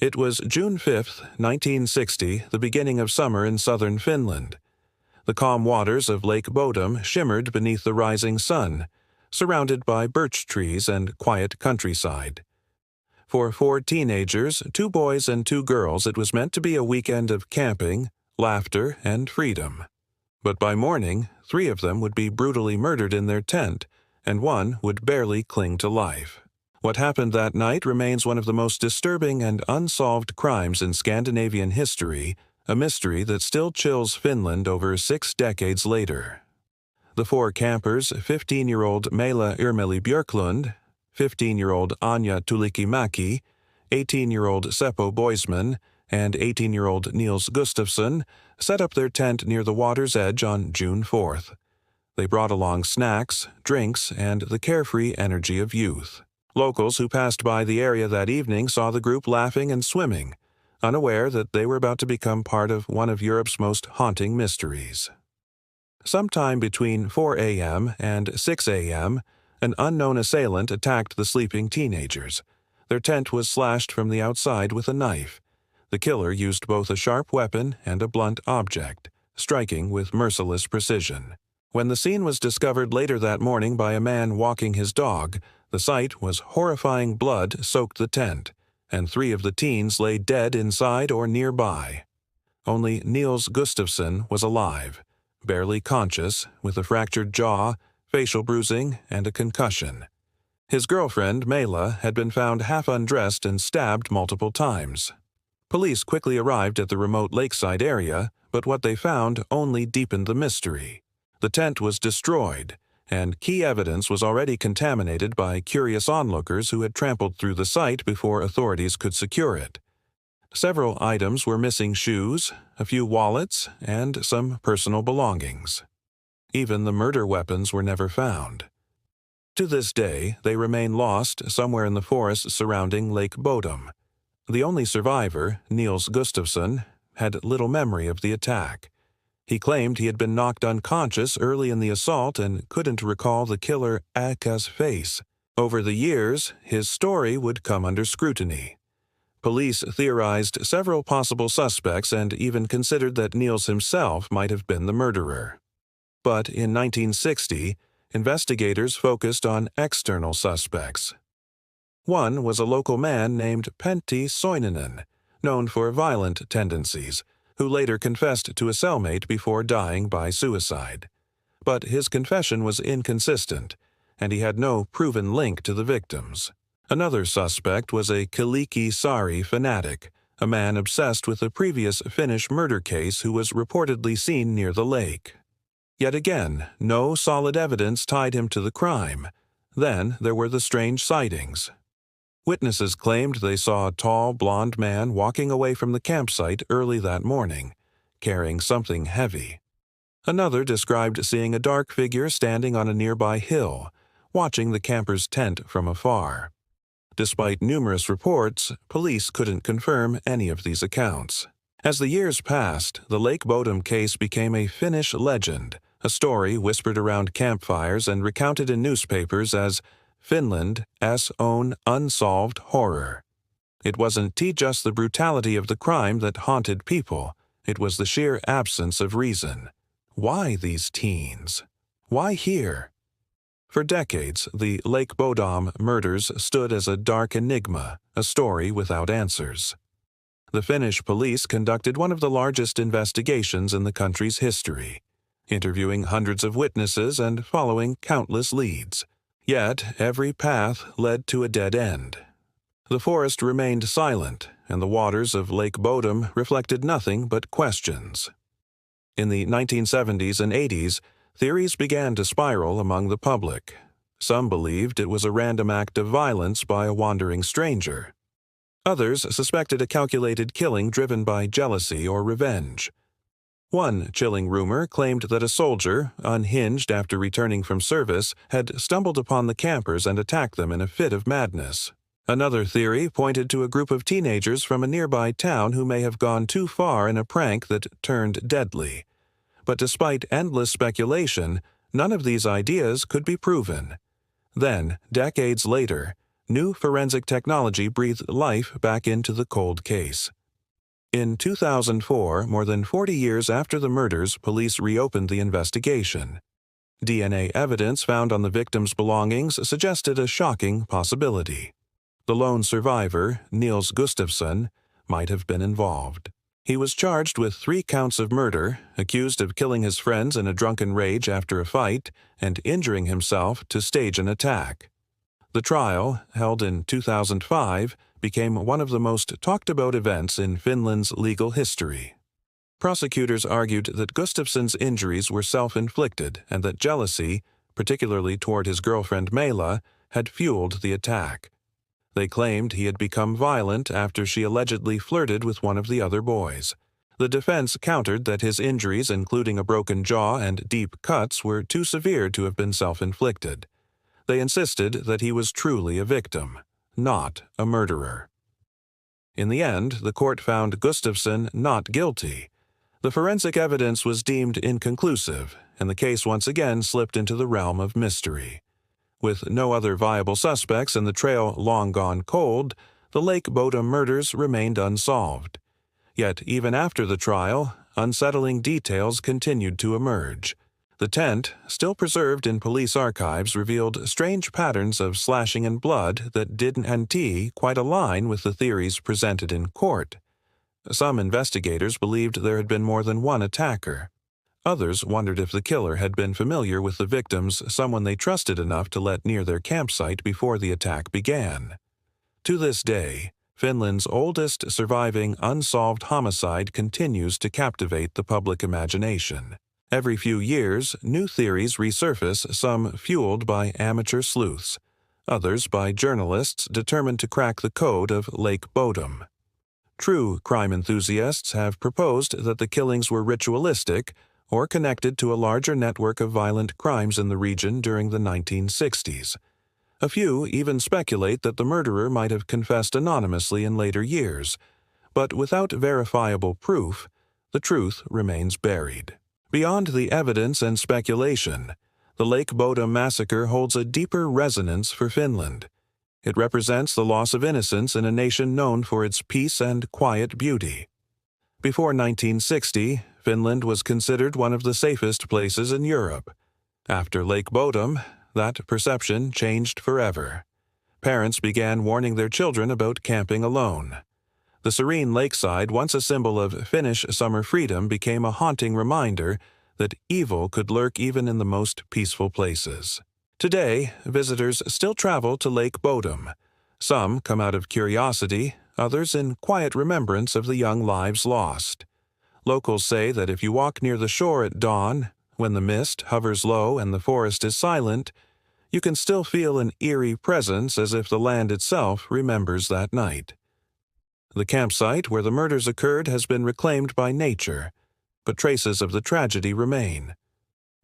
It was June 5, 1960, the beginning of summer in southern Finland. The calm waters of Lake Bodom shimmered beneath the rising sun, surrounded by birch trees and quiet countryside. For 4 teenagers, 2 boys and 2 girls, it was meant to be a weekend of camping, laughter, and freedom. But by morning, 3 of them would be brutally murdered in their tent, and 1 would barely cling to life. What happened that night remains one of the most disturbing and unsolved crimes in Scandinavian history, a mystery that still chills Finland over 6 decades later. The 4 campers, 15-year-old Mela Irmeli Björklund, 15-year-old Anja Tulikimäki, 18-year-old Seppo Boisman, and 18-year-old Niels Gustafsson, set up their tent near the water's edge on June 4th. They brought along snacks, drinks, and the carefree energy of youth. Locals who passed by the area that evening saw the group laughing and swimming, unaware that they were about to become part of one of Europe's most haunting mysteries. Sometime between 4 a.m. and 6 a.m., an unknown assailant attacked the sleeping teenagers. Their tent was slashed from the outside with a knife. The killer used both a sharp weapon and a blunt object, striking with merciless precision. When the scene was discovered later that morning by a man walking his dog, the sight was horrifying. Blood soaked the tent, and 3 of the teens lay dead inside or nearby. Only Niels Gustafsson was alive, barely conscious, with a fractured jaw, facial bruising, and a concussion. His girlfriend, Mela, had been found half undressed and stabbed multiple times. Police quickly arrived at the remote lakeside area, but what they found only deepened the mystery. The tent was destroyed, and key evidence was already contaminated by curious onlookers who had trampled through the site before authorities could secure it. Several items were missing: shoes, a few wallets, and some personal belongings. Even the murder weapons were never found. To this day, they remain lost somewhere in the forest surrounding Lake Bodom. The only survivor, Niels Gustafsson, had little memory of the attack. He claimed he had been knocked unconscious early in the assault and couldn't recall the killer Aka's face. Over the years, his story would come under scrutiny. Police theorized several possible suspects and even considered that Niels himself might have been the murderer. But in 1960, investigators focused on external suspects. One was a local man named Pentti Soininen, known for violent tendencies, who later confessed to a cellmate before dying by suicide. But his confession was inconsistent, and he had no proven link to the victims. Another suspect was a Kiliki Sari fanatic, a man obsessed with a previous Finnish murder case who was reportedly seen near the lake. Yet again, no solid evidence tied him to the crime. Then there were the strange sightings. Witnesses claimed they saw a tall, blond man walking away from the campsite early that morning, carrying something heavy. Another described seeing a dark figure standing on a nearby hill, watching the camper's tent from afar. Despite numerous reports, police couldn't confirm any of these accounts. As the years passed, the Lake Bodom case became a Finnish legend, a story whispered around campfires and recounted in newspapers as Finland's own unsolved horror. It wasn't just the brutality of the crime that haunted people, it was the sheer absence of reason. Why these teens? Why here? For decades, the Lake Bodom murders stood as a dark enigma, a story without answers. The Finnish police conducted one of the largest investigations in the country's history, interviewing hundreds of witnesses and following countless leads. Yet every path led to a dead end. The forest remained silent, and the waters of Lake Bodom reflected nothing but questions. In the 1970s and 80s, theories began to spiral among the public. Some believed it was a random act of violence by a wandering stranger. Others suspected a calculated killing driven by jealousy or revenge. One chilling rumor claimed that a soldier, unhinged after returning from service, had stumbled upon the campers and attacked them in a fit of madness. Another theory pointed to a group of teenagers from a nearby town who may have gone too far in a prank that turned deadly. But despite endless speculation, none of these ideas could be proven. Then, decades later, New forensic technology breathed life back into the cold case. In 2004, more than 40 years after the murders, police reopened the investigation. DNA evidence found on the victims' belongings suggested a shocking possibility. The lone survivor, Niels Gustafsson, might have been involved. He was charged with 3 counts of murder, accused of killing his friends in a drunken rage after a fight, and injuring himself to stage an attack. The trial, held in 2005, became one of the most talked-about events in Finland's legal history. Prosecutors argued that Gustafsson's injuries were self-inflicted and that jealousy, particularly toward his girlfriend Mela, had fueled the attack. They claimed he had become violent after she allegedly flirted with one of the other boys. The defense countered that his injuries, including a broken jaw and deep cuts, were too severe to have been self-inflicted. They insisted that he was truly a victim, not a murderer. In the end, the court found Gustafsson not guilty. The forensic evidence was deemed inconclusive, and the case once again slipped into the realm of mystery. With no other viable suspects and the trail long gone cold, the Lake Bodom murders remained unsolved. Yet even after the trial, unsettling details continued to emerge. The tent, still preserved in police archives, revealed strange patterns of slashing and blood that didn't quite align with the theories presented in court. Some investigators believed there had been more than one attacker. Others wondered if the killer had been familiar with the victims, someone they trusted enough to let near their campsite before the attack began. To this day, Finland's oldest surviving unsolved homicide continues to captivate the public imagination. Every few years, new theories resurface, some fueled by amateur sleuths, others by journalists determined to crack the code of Lake Bodom. True crime enthusiasts have proposed that the killings were ritualistic or connected to a larger network of violent crimes in the region during the 1960s. A few even speculate that the murderer might have confessed anonymously in later years, but without verifiable proof, the truth remains buried. Beyond the evidence and speculation, the Lake Bodom massacre holds a deeper resonance for Finland. It represents the loss of innocence in a nation known for its peace and quiet beauty. Before 1960, Finland was considered one of the safest places in Europe. After Lake Bodom, that perception changed forever. Parents began warning their children about camping alone. The serene lakeside, once a symbol of Finnish summer freedom, became a haunting reminder that evil could lurk even in the most peaceful places. Today, visitors still travel to Lake Bodom. Some come out of curiosity, others in quiet remembrance of the young lives lost. Locals say that if you walk near the shore at dawn, when the mist hovers low and the forest is silent, you can still feel an eerie presence as if the land itself remembers that night. The campsite where the murders occurred has been reclaimed by nature, but traces of the tragedy remain.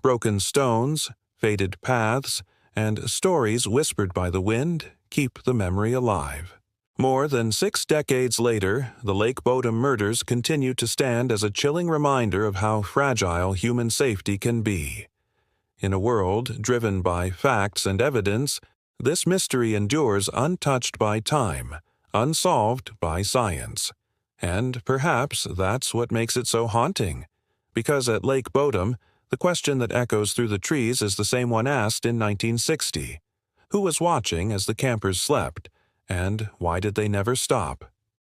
Broken stones, faded paths, and stories whispered by the wind keep the memory alive. More than 6 decades later, the Lake Bodom murders continue to stand as a chilling reminder of how fragile human safety can be. In a world driven by facts and evidence, this mystery endures untouched by time, unsolved by science. And perhaps that's what makes it so haunting, because at Lake Bodom, the question that echoes through the trees is the same one asked in 1960. Who was watching as the campers slept? And why did they never stop?